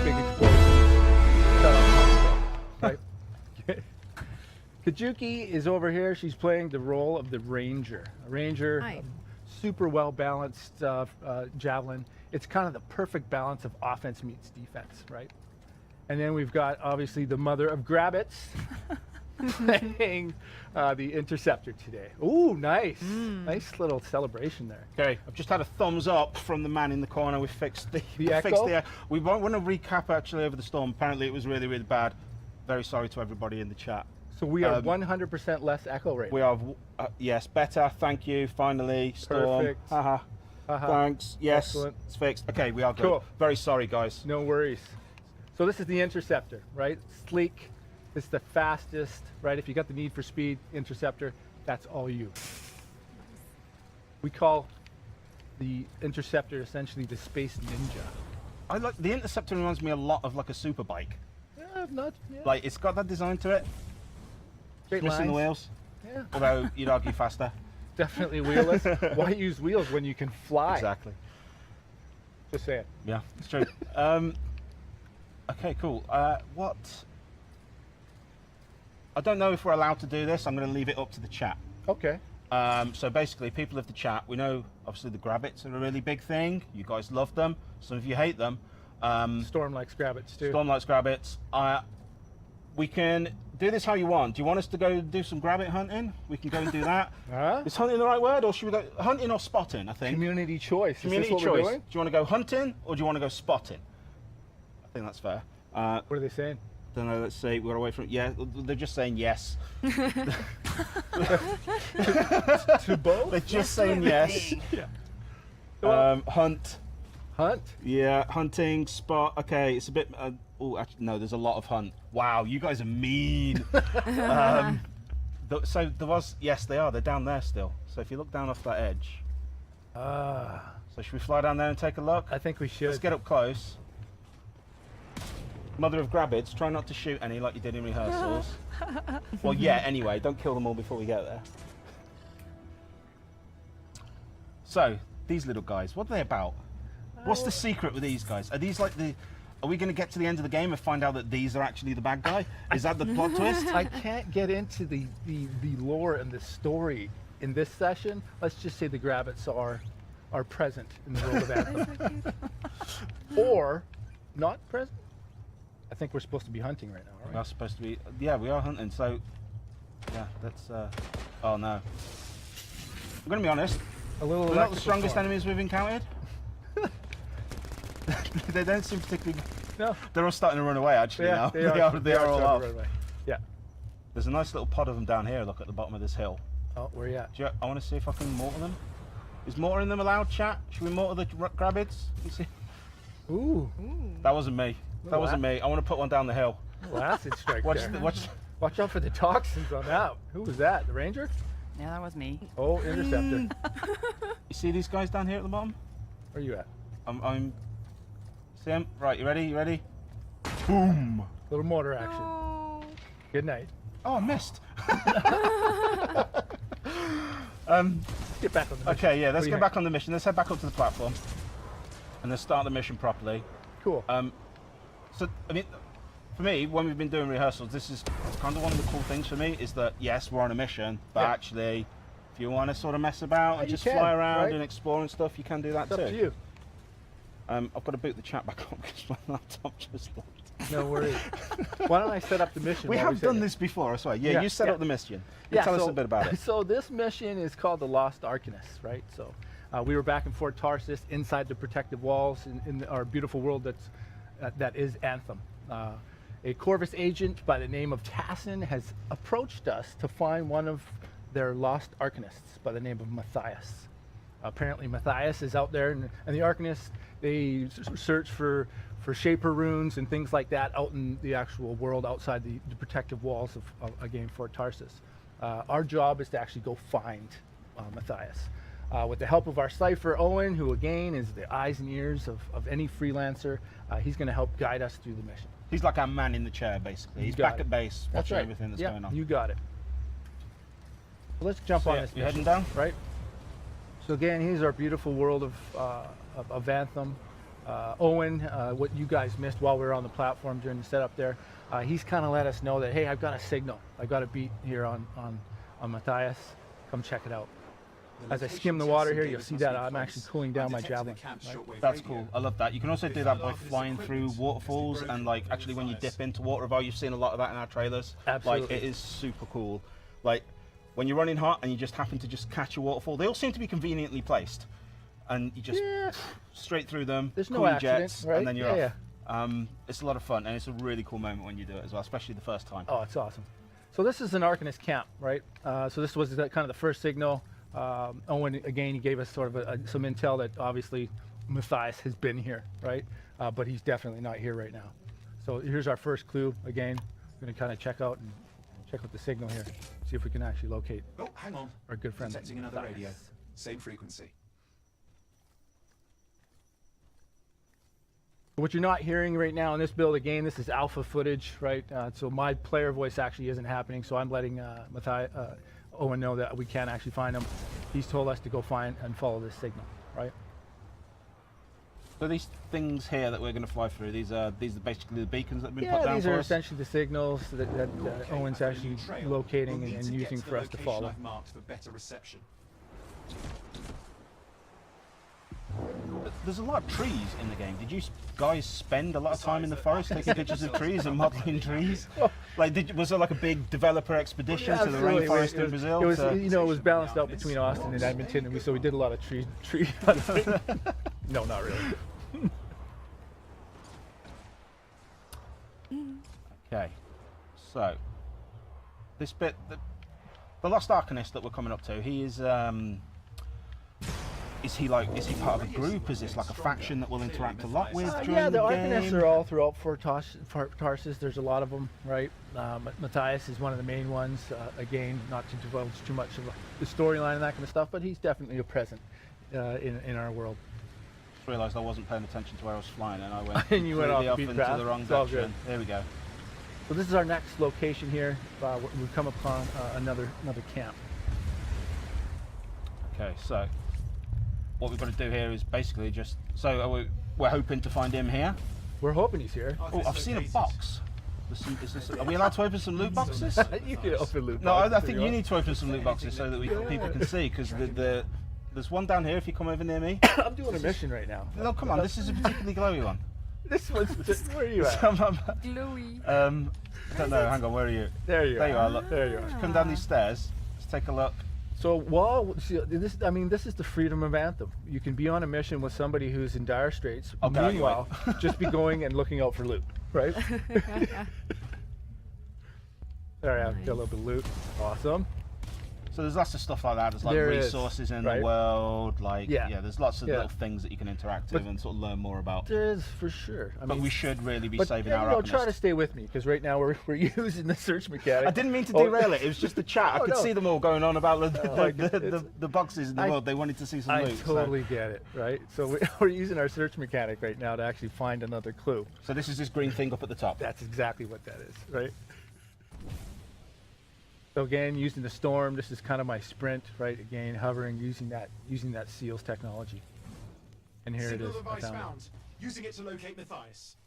big explosions. Shut up, right? Kajuki is over here. She's playing the role of the ranger. A ranger, Hi. super well balanced javelin. It's kind of the perfect balance of offense meets defense, right? And then we've got obviously the mother of Grabbits playing the interceptor today. Ooh, nice. Nice little celebration there. Okay, I've just had a thumbs up from the man in the corner. We fixed the echo? We want to recap actually over the storm. Apparently it was really, really bad. Very sorry to everybody in the chat. So we are 100% less echo right We are, yes, better. Thank you. Finally, storm. Perfect. Haha. Thanks. Yes, Excellent. it's fixed. Okay, we are good. Cool. Very sorry, guys. No worries. So this is the interceptor, right? Sleek. It's the fastest, right? If you got the need for speed, interceptor, that's all you. We call the interceptor essentially the space ninja. I like the interceptor. Reminds me a lot of like a super bike. Yeah, not yeah. Like it's got that design to it. Straight Missing the lines. wheels. Yeah, Although you'd argue faster. definitely wheelless. Why use wheels when you can fly? Exactly. Just saying. Yeah, it's true. Okay, cool. What? I don't know if we're allowed to do this. I'm going to leave it up to the chat. Okay. So basically, people of the chat, we know obviously the Grabbits are a really big thing. You guys love them. Some of you hate them. Storm likes Grabbits too. Storm likes Grabbits. We can do this how you want. Do you want us to go do some Grabbit hunting? We can go and do that. Is hunting the right word, or should we go hunting or spotting? I think. Community choice. Community is this what choice. We're doing? Do you want to go hunting or do you want to go spotting? I think that's fair. What are they saying? Don't know. Let's see. We're away from. Yeah, they're just saying yes. To both? They're just saying yes. Yeah. Hunt. Hunt. Yeah, hunting, spot. Okay, it's a bit. Oh, actually, no. There's a lot of hunt. Wow, you guys are mean. So there was. Yes, they are. They're down there still. So if you look down off that edge. So should we fly down there and take a look? I think we should. Let's get up close. Mother of Grabbits, try not to shoot any like you did in rehearsals. Well, yeah, anyway, don't kill them all before we get there. So, these little guys, what are they about? What's the secret with these guys? Are these like the... Are we going to get to the end of the game and find out that these are actually the bad guy? Is that the plot twist? I can't get into the lore and the story in this session. Let's just say the Grabbits are present in the world of Anthem. Or not present. I think we're supposed to be hunting right now, We right? are supposed to be... Yeah, we are hunting, so... Yeah, that's... Oh, no. I'm going to be honest. A little We're not the electrical strongest storm. enemies we've encountered. They don't seem particularly... No. They're all starting to run away, actually, now. They are all trying to off. run away. Yeah. There's a nice little pod of them down here, look, at the bottom of this hill. Oh, where you at? I want to see if I can mortar them. Is mortaring them allowed, chat? Should we mortar the Grabbits? You see? Ooh. That wasn't me. That wasn't me. I want to put one down the hill. Well, acid strike Watch, there. watch. out for the toxins on that. Who was that? The ranger? Yeah, that was me. Oh, interceptor. You see these guys down here at the bottom? Where you at? I'm... See them? Right, you ready? You ready? Boom! Little motor action. Oh. Good night. Oh, I missed. Get back on the mission. Okay, yeah, let's What do you get back on the mission. Let's head back up to the platform. And let's start the mission properly. Cool. So, I mean, for me, when we've been doing rehearsals, this is kind of one of the cool things for me, is that, yes, we're on a mission, but Yeah. actually, if you want to sort of mess about and you just can, fly around right? and explore and stuff, you can do that It's too. up to you. I've got to boot the chat back up because my laptop just locked. No worries. Why don't I set up the mission? We while have say done that? this before, I swear. Yeah, Yeah, you set yeah. up the mission. Tell us a bit about it. So this mission is called the Lost Arcanist, right? So we were back in Fort Tarsis, inside the protective walls in our beautiful world that is Anthem. A Corvus agent by the name of Tassin has approached us to find one of their lost Arcanists by the name of Matthias. Apparently Matthias is out there, and the Arcanists, they search for Shaper runes and things like that out in the actual world outside the protective walls of again, Fort Tarsis. Our job is to actually go find Matthias. With the help of our cipher, Owen, who again is the eyes and ears of any freelancer, he's going to help guide us through the mission. He's like our man in the chair, basically. He's got back it. at base, That's watching right. everything that's Yeah, going on. you got it. So let's jump So on yeah, this you mission, heading down? right? So again, here's our beautiful world of Anthem. Owen, what you guys missed while we were on the platform during the setup there, he's kind of let us know that, hey, I've got a signal. I've got a beat here on Matthias. Come check it out. As I skim the water here, you'll see that I'm actually cooling down my javelin. Right? That's cool. I love that. You can also do that by flying through waterfalls, and like actually when you dip into water, you've seen a lot of that in our trailers. Absolutely. Like it is super cool. Like when you're running hot and you just happen to just catch a waterfall, they all seem to be conveniently placed, and you just straight through them. There's no cool your accident, jets, right? and then you're off. Yeah. It's a lot of fun, and it's a really cool moment when you do it as well, especially the first time. Oh, it's awesome. So this is an Arcanist camp, right? So this was kind of the first signal. Owen, again, he gave us sort of some intel that obviously Matthias has been here, right? But he's definitely not here right now. So here's our first clue. Again, we're going to kind of check out the signal here, see if we can actually locate Oh, hang on. our good friend. Detecting another Matthias. radio. Same frequency. What you're not hearing right now in this build, again, this is alpha footage, right? So my player voice actually isn't happening, so I'm letting Owen know that we can actually find him. He's told us to go find and follow this signal, right? So these things here that we're going to fly through, these are basically the beacons that have been Yeah, put down these for are us. essentially the signals that Owen's actually locating We'll need and to get using to for the us to location follow. I've marked for better reception. There's a lot of trees in the game. Did you guys spend a lot of time in the forest taking pictures of trees and modeling trees? Like, was there like a big developer expedition to the Absolutely. rainforest in It Brazil? was, to- you know, it was balanced out between Austin and Edmonton, and so we did a lot of tree hunting. No, not really. Okay, so this bit, the Lost Arcanist that we're coming up to, he is he part of a group? Is this like a faction that we'll interact a lot with during Yeah, the the Arcanists game? are all throughout Fort Tarsus. There's a lot of them, right? Matthias is one of the main ones. Again, not to divulge too much of the storyline and that kind of stuff, but he's definitely a present in our world. Just realised I wasn't paying attention to where I was flying, and I went And you went completely off off the beaten into path. the wrong It's all direction. good. There we go. So this is our next location here. We've come upon another camp. Okay, so what we've got to do here is basically just we're hoping to find him here. We're hoping he's here. Oh, I've seen a box. Are we allowed to open some loot boxes? You can open loot. No, I boxes think if you want. need to open some loot boxes so that people can see, because there's one down here if you come over near me. I'm doing a mission right now. No, come on, this is a particularly glowy one. This one's just, where are you at? Glowy. Don't know, hang on, where are you? There you There you are. are, look. There you are. Come down these stairs, let's take a look. So this is the freedom of Anthem. You can be on a mission with somebody who's in dire straits. Okay, you're Meanwhile, just be going and looking out for loot, right? There I am. Got a little bit of loot. Awesome. So there's lots of stuff like that. There's like There is, resources in right? the world, like Yeah. there's lots of Yeah. little things that you can interact But with and sort of learn more about. There is for sure. But we should really be but saving yeah, our you know, try to alchemist. stay with me because right now we're using the search mechanic. I didn't mean to Oh, derail it. It was just the chat. I Oh, could no. see them all going on about it's- the boxes in the I- world. They wanted to see some I loot. totally get it, right? So we're using our search mechanic right now to actually find another clue. So this is this green thing up at the top. That's exactly what that is, right? So again, using the storm, this is kind of my sprint, right? Again, hovering, using that seals technology. And here Signal it is. I device found it. found. Using it to locate Matthias.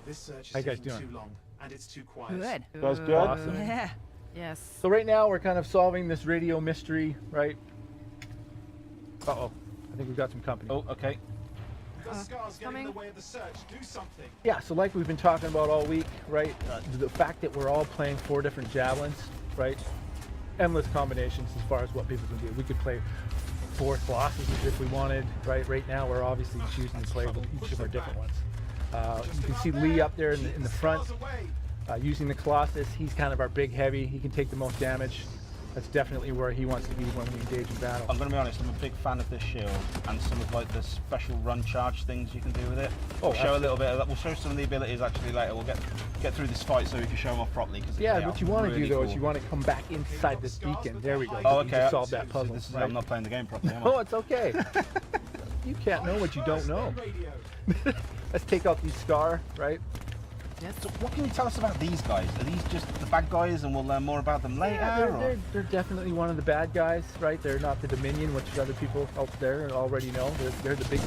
This search How is you guys taking doing? too long, and it's too quiet. Good. That's good. Awesome. Yeah. Yes. So right now we're kind of solving this radio mystery, right? Uh-oh. I think we've got some company. Oh, okay. The scars getting in the coming. way of the search. Do something. Yeah, so like we've been talking about all week, right? The fact that we're all playing 4 different javelins, right? Endless combinations as far as what people can do. We could play 4 Colossuses if we wanted, right? Right now we're obviously choosing to play with each of our different ones. You can see Lee up there in the front Scars away. using the Colossus. He's kind of our big heavy. He can take the most damage. That's definitely where he wants to be when we engage in battle. I'm going to be honest. I'm a big fan of this shield and some of like the special run charge things you can do with it. Oh, We'll show a little bit of that. We'll show some of the abilities actually later. We'll get through this fight so we can show them off properly. Cause Yeah, they what are you want to really do though is cool. you want to come back inside this beacon. There we go. Oh, You okay. just solved that So puzzle. this is, right? I'm not playing the game properly, am I? Oh, it's okay. You can't know what you don't know. Radio. Let's take out these Scar, right? Yes. So what can you tell us about these guys? Are these just the bad guys and we'll learn more about them later? Yeah, or- they're definitely one of the bad guys, right? They're not the Dominion, which other people out there already know. They're the big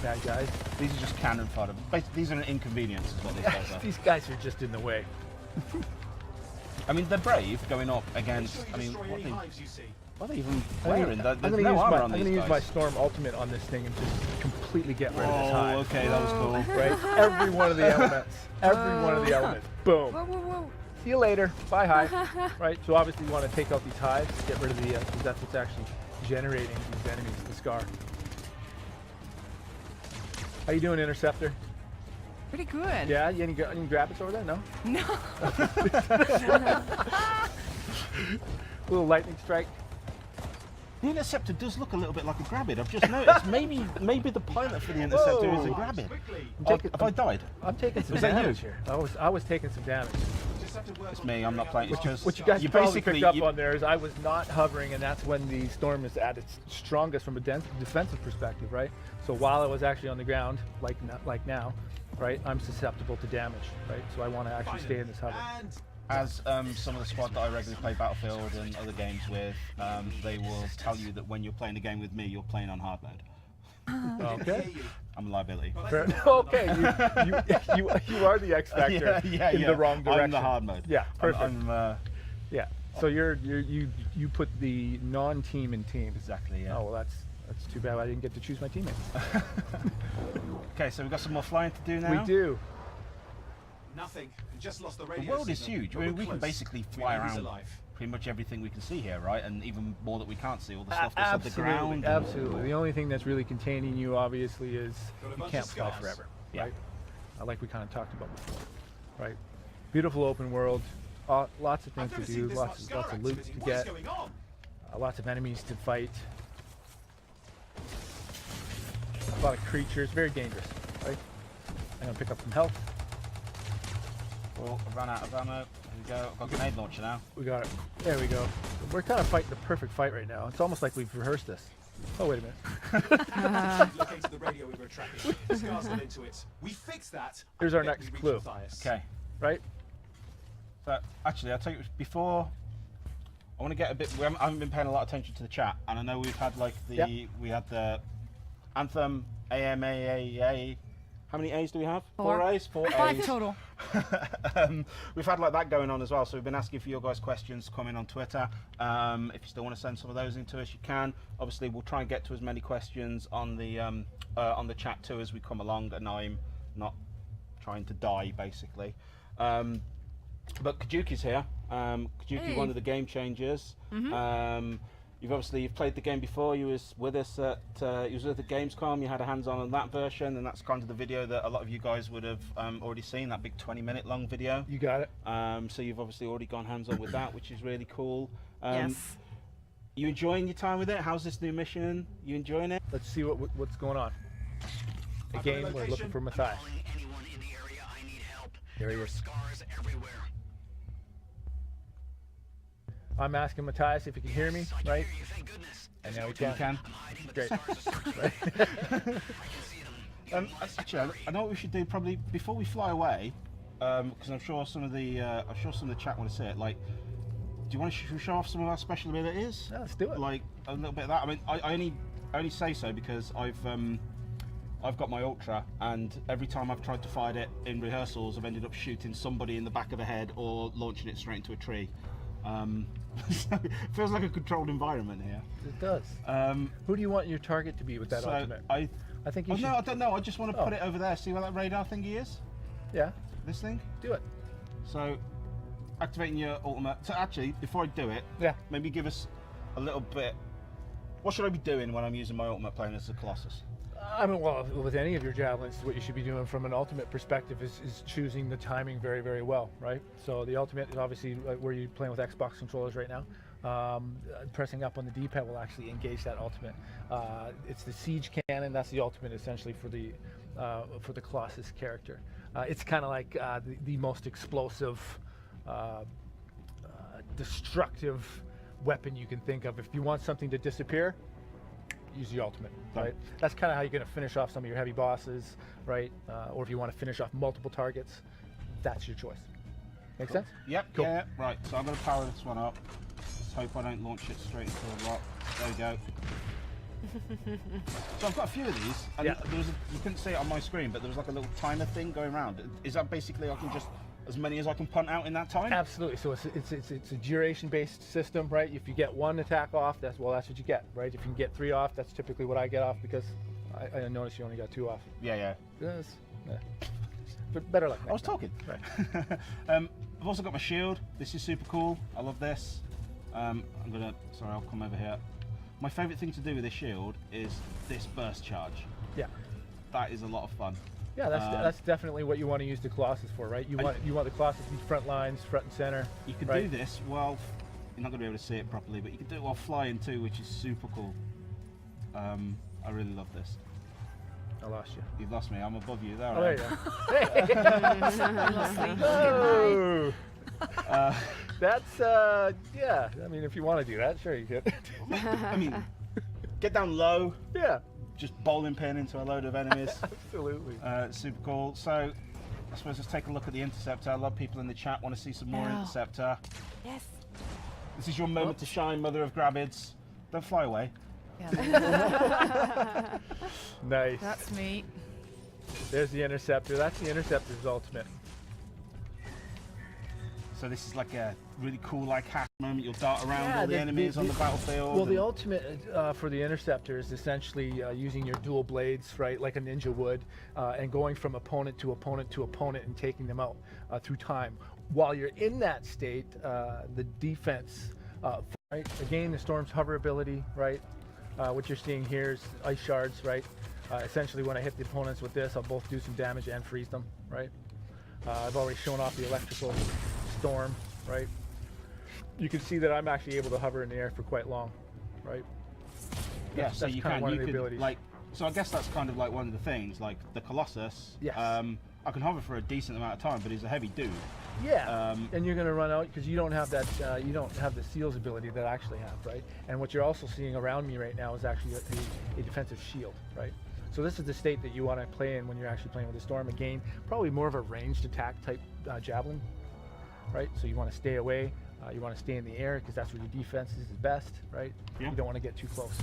bad guys. These are just cannon fodder. Basically, these are an inconvenience is what these guys are. These guys are just in the way. I mean, they're brave going up Make against, sure you I mean, destroy any hives you see. what are they even I'm wearing? gonna There's use no armor my, on I'm these gonna use my guys. Storm Ultimate on this thing and just completely get rid of this Oh, hive. okay, that was cool. Right? Every one of the elements. Every one of the elements. Boom. Whoa, whoa, whoa. See you later. Bye, hive. Right? So obviously you want to take out these hives, get rid of the, because that's what's actually generating these enemies, the scar. How you doing, Interceptor? Pretty good. Yeah, any grabbits over there? No? No. Little lightning strike. The Interceptor does look a little bit like a grabbit. I've just noticed. maybe the pilot for the Interceptor is a Whoa. grabbit. Quickly. Have I died? I'm taking some Was that damage you? here. I was taking some damage. Just have to work It's on me. I'm not playing. It's just What you guys you probably basically picked up you- on there is I was not hovering, and that's when the storm is at its strongest from a defensive perspective, right? So while I was actually on the ground, like now, right, I'm susceptible to damage, right? So I want to actually stay in this hover. And As some of the squad that I regularly play Battlefield and other games with, they will tell you that when you're playing a game with me, you're playing on hard mode. Okay. I'm a liability. Fair- okay, you are the X factor in the wrong direction. I'm the hard mode. Yeah, perfect. I'm Yeah. So you put the non-team in team. exactly. Yeah. Oh well, that's too bad. I didn't get to choose my teammates. Okay, so we've got some more flying to do now. We do. nothing. We just lost the The radio world is signal, huge. but I mean, we're we can close. basically We fly know he's around alive. pretty much everything we can see here, right? And even more that we can't see, all the stuff that's Absolutely, at the ground. absolutely. The only thing that's really containing you, obviously, is Got a you bunch can't of fly scars. forever, Yeah. right? Like we kind of talked about before, right? Beautiful open world, lots of I've things to never do, seen this much lots scar of loot activity. to What is get, going on? lots of enemies to fight, a lot of creatures, very dangerous, right? I'm gonna pick up some health. Well, I've run out of ammo. Here we go. I've got a grenade launcher now. We got it. There we go. We're kind of fighting the perfect fight right now. It's almost like we've rehearsed this. Oh, wait a minute. Located the radio we were tracking. The scars got into it. We fixed that. Here's I our bet next we reached clue. Matthias. Okay. Right? So actually, I'll tell you before. I want to get a bit. I haven't been paying a lot of attention to the chat, and I know we've had like the Yep. we had the Anthem AMAAA. How many A's do we have? Four. A's. 4 5 A's. total. We've had like that going on as well, so we've been asking for your guys' questions coming on Twitter. If you still want to send some of those into us, you can. Obviously, we'll try and get to as many questions on the chat too as we come along, and I'm not trying to die basically. But Kajuki's here. Kajuki, Hey. one of the game changers. You've played the game before. You was with us at you was with the Gamescom. You had a hands-on on that version, and that's kind of the video that a lot of you guys would have already seen. That big 20-minute long video. You got it. So you've obviously already gone hands-on with that, which is really cool. Yes. You enjoying your time with it? How's this new mission? You enjoying it? Let's see what's going on. I've got a Again, we're looking location. for Matthias. Calling anyone in the area, I need help. There he There are is. scars everywhere. I'm asking Matthias if he can hear me, Yes, I can right? hear you, thank goodness. And now he You can. can. I'm hiding, but Great. the scars are searching. Right? I can see them. Actually, I know what we should do probably before we fly away, because I'm sure some of the chat want to see it. Like, do you want to show off some of our special abilities? Yeah, let's do it. Like a little bit of that. I mean, I only say so because I've got my Ultra, and every time I've tried to fire it in rehearsals, I've ended up shooting somebody in the back of the head or launching it straight into a tree. So it feels like a controlled environment here. It does. Who do you want your target to be with that so ultimate? I think you should. no, I don't know. I just want to Oh. put it over there. See where that radar thingy is? Yeah, This thing. do it. So, activating your ultimate. So actually, before I do it, Yeah. maybe give us a little bit. What should I be doing when I'm using my ultimate playing as a Colossus? I mean, well, with any of your javelins, what you should be doing from an ultimate perspective is choosing the timing very, very well, right? So the ultimate is obviously where you're playing with Xbox controllers right now. Pressing up on the D-pad will actually engage that ultimate. It's the siege cannon. That's the ultimate essentially for the Colossus character. It's kind of like the most explosive, destructive weapon you can think of. If you want something to disappear, use the ultimate, right? That's kind of how you're going to finish off some of your heavy bosses, right? Or if you want to finish off multiple targets, that's your choice. Make sense? Yep, Cool. yeah, right. So I'm going to power this one up. Let's hope I don't launch it straight into the rock. There we go. So I've got a few of these, and Yeah. there was you couldn't see it on my screen, but there was like a little timer thing going around. Is that basically I can just, as many as I can punt out in that time? Absolutely. So it's a duration-based system, right? If you get one attack off, that's what you get, right? If you can get 3 off, that's typically what I get off because I noticed you only got 2 off. Yeah. Yes. Yeah. But better luck. I was talking. Right. I've also got my shield. This is super cool. I love this. Sorry, I'll come over here. My favourite thing to do with this shield is this burst charge. Yeah. That is a lot of fun. Yeah, that's definitely what you want to use the Colossus for, right? You want the Colossus to be front lines, front and center. You can right? do this while, you're not going to be able to see it properly, but you can do it while flying too, which is super cool. I really love this. I lost you. You've lost me. I'm above you there. Oh, there you go. Oh. That's yeah. I mean, if you want to do that, sure you could. I mean, get down low, Yeah, just bowling pin into a load of enemies. absolutely. Super cool. So, I suppose let's take a look at the Interceptor. A lot of people in the chat want to see some more Yeah. Interceptor. Yes. This is your moment to shine, Mother of Grabbids. Don't fly away. Yeah. Nice. That's me. There's the Interceptor. That's the Interceptor's ultimate. So this is like a really cool like hack moment. You'll dart around Yeah, all the enemies on the battlefield. Well, the and- ultimate for the Interceptor is essentially using your dual blades, right, like a ninja would, and going from opponent to opponent to opponent and taking them out through time. While you're in that state, the defense, right, again, the Storm's hover ability, right, what you're seeing here is ice shards, right. Essentially, when I hit the opponents with this, I'll both do some damage and freeze them, right. I've already shown off the electrical storm, right. You can see that I'm actually able to hover in the air for quite long, right? Yeah, so that's you kind of can, one you of the could, abilities. like, so I guess that's kind of like one of the things, like the Colossus. Yes. I can hover for a decent amount of time, but he's a heavy dude. Yeah, and you're going to run out because you don't have that. You don't have the seals ability that I actually have, right? And what you're also seeing around me right now is actually a defensive shield, right? So this is the state that you want to play in when you're actually playing with the Storm. Again, probably more of a ranged attack type javelin, right? So you want to stay away. You want to stay in the air because that's where your defense is best, right? Yeah. You don't want to get too close.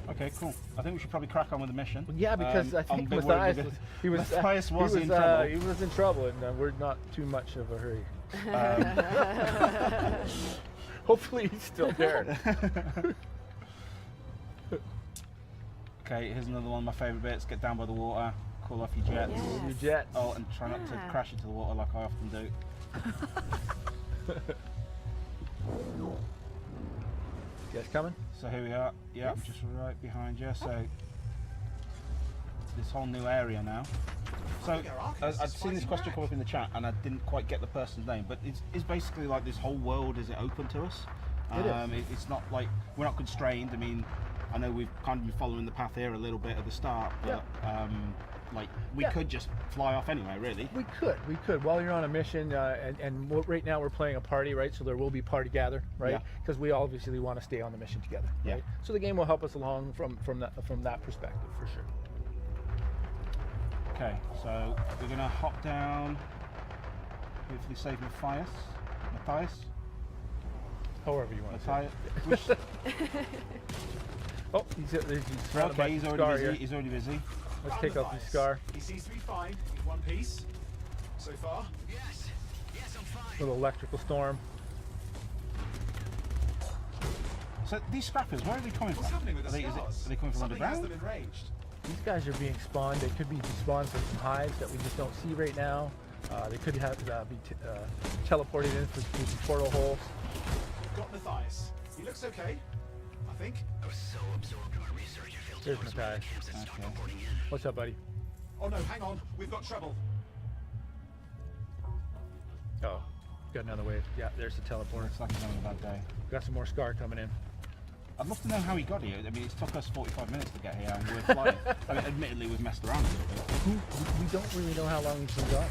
Okay, cool. I think we should probably crack on with the mission. Well, yeah, because I I'm a think bit worried Matthias we're was, he was, Matthias was in trouble. He was in trouble, and we're not too much of a hurry. Hopefully he's still there. Okay, here's another one of my favourite bits. Get down by the water, call off your jets. Yeah. Your jets. Oh, and try not to Yeah. crash into the water like I often do. You guys coming? So here we are. Yeah, I'm just right behind you. So this whole new area now. So I'd seen this question come up in the chat, and I didn't quite get the person's name, but it's basically like this whole world. Is it open to us? It is. It's not like we're not constrained. I mean, I know we've kind of been following the path here a little bit at the start, but like we Yeah. could just fly off anyway, really. We could. While you're on a mission, right now we're playing a party, right? So there will be party gather, right? Yeah. Because we obviously want to stay on the mission together, Yeah. right? So the game will help us along from that perspective for sure. Okay, so we're gonna hop down. Hopefully save Matthias. However you want to say. Matthias. Which, Oh, he's surrounded by okay, he's the already scar busy. here. He's already busy. Let's take out the scar. He seems to be fine in one piece so far. Yes, I'm fine. Little electrical storm. So these scrappers, where are they coming What's from? happening with the Are scars? they coming from Something has underground? them enraged. These guys are being spawned. They could be spawned from some hives that we just don't see right now. They could have be teleported in through some portal holes. Got Matthias. He looks okay, I think. I was so absorbed in my research, I failed to There's notice when the Matthias. camps had stopped Okay. reporting in. What's up, buddy? Oh no, hang on. We've got trouble. Oh, got another wave. Yeah, there's the teleporter. Looks like he's having a bad day. Got some more scar coming in. I'd love to know how he got here. I mean, it's took us 45 minutes to get here, and we're flying. I mean, admittedly, we've messed around a little bit. We don't really know how long he's been gone.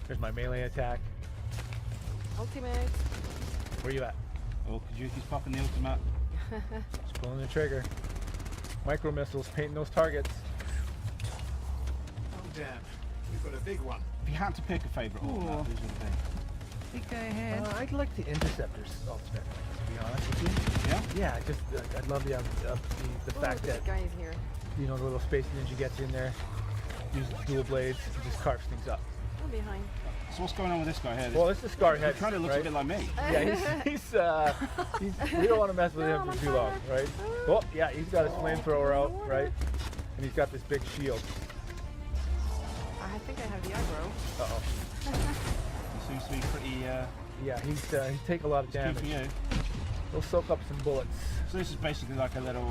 There's my melee attack. Ultimate. Where you at? Oh, Kajuki's popping the ultimate. Just pulling the trigger. Micro missiles painting those targets. Oh damn, we've got a big one. If you had to pick a favourite ultimate, who's would it be? Big guy ahead. I'd like the Interceptor's ultimate, to be honest with you. Yeah? Yeah, just I love the fact that guys here. you know the little space ninja gets in there, uses dual blades, and just carves things up. I'm behind. So what's going on with this guy here? Well, this is Scarhead. He kind of looks right? a bit like me. Yeah, we don't want to mess with him for too long, right? Oh, yeah, he's got his flamethrower out, right? And he's got this big shield. I think I have the aggro. Uh-oh. He seems to be pretty Yeah, he take a lot of keen damage. for you. He'll soak up some bullets. So this is basically like a little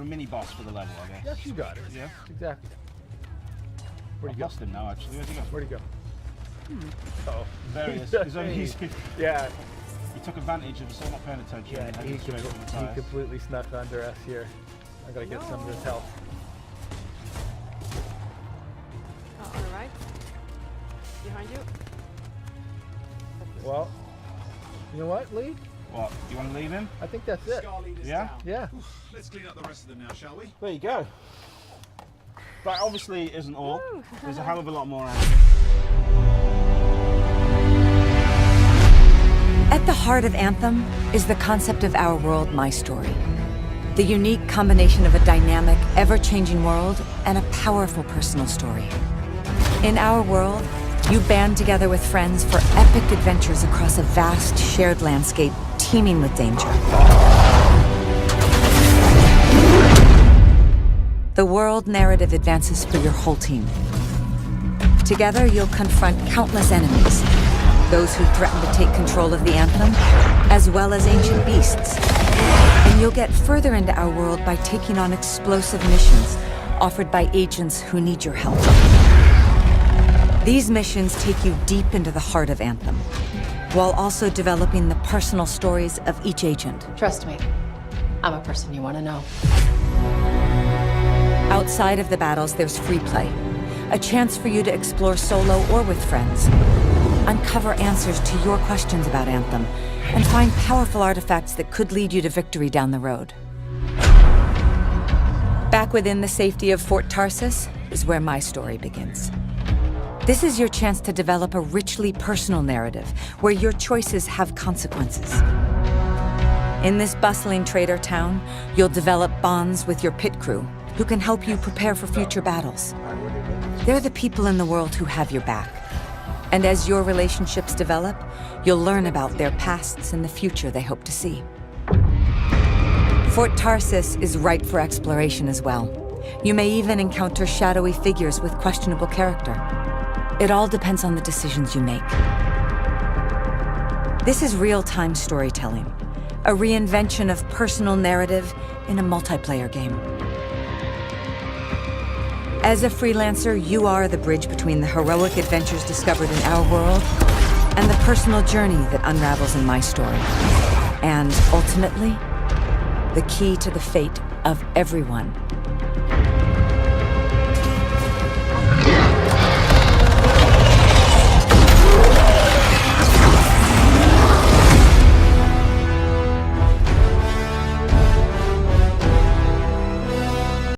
mini boss for the level, I guess. Yes, you got it. Yeah. Exactly. Where'd I've he go? lost him now, actually. Where'd he go? Where'd he go? Uh-oh. There he is. Yeah, He took advantage of us all not paying attention. yeah, and he headed straight for the tires. completely snuck under us here. I gotta get some of his health. Oh, on the right. Behind you. Well, you know what, Lee? What? You want to leave him? I think that's it. Scar leader's Yeah? down. Yeah. Let's clean up the rest of them now, shall we? There you go. That obviously isn't all. There's a hell of a lot more out. At the heart of Anthem is the concept of Our World, My Story. The unique combination of a dynamic, ever-changing world and a powerful personal story. In Our World, you band together with friends for epic adventures across a vast, shared landscape teeming with danger. The world narrative advances for your whole team. Together, you'll confront countless enemies, those who threaten to take control of the Anthem, as well as ancient beasts. And you'll get further into Our World by taking on explosive missions offered by agents who need your help. These missions take you deep into the heart of Anthem, while also developing the personal stories of each agent. Trust me, I'm a person you want to know. Outside of the battles, there's free play, a chance for you to explore solo or with friends, uncover answers to your questions about Anthem, and find powerful artifacts that could lead you to victory down the road. Back within the safety of Fort Tarsis is where my story begins. This is your chance to develop a richly personal narrative where your choices have consequences. In this bustling trader town, you'll develop bonds with your pit crew who can help you prepare for future battles. They're the people in the world who have your back. And as your relationships develop, you'll learn about their pasts and the future they hope to see. Fort Tarsis is ripe for exploration as well. You may even encounter shadowy figures with questionable character. It all depends on the decisions you make. This is real-time storytelling, a reinvention of personal narrative in a multiplayer game. As a freelancer, you are the bridge between the heroic adventures discovered in Our World and the personal journey that unravels in my story. And ultimately, the key to the fate of everyone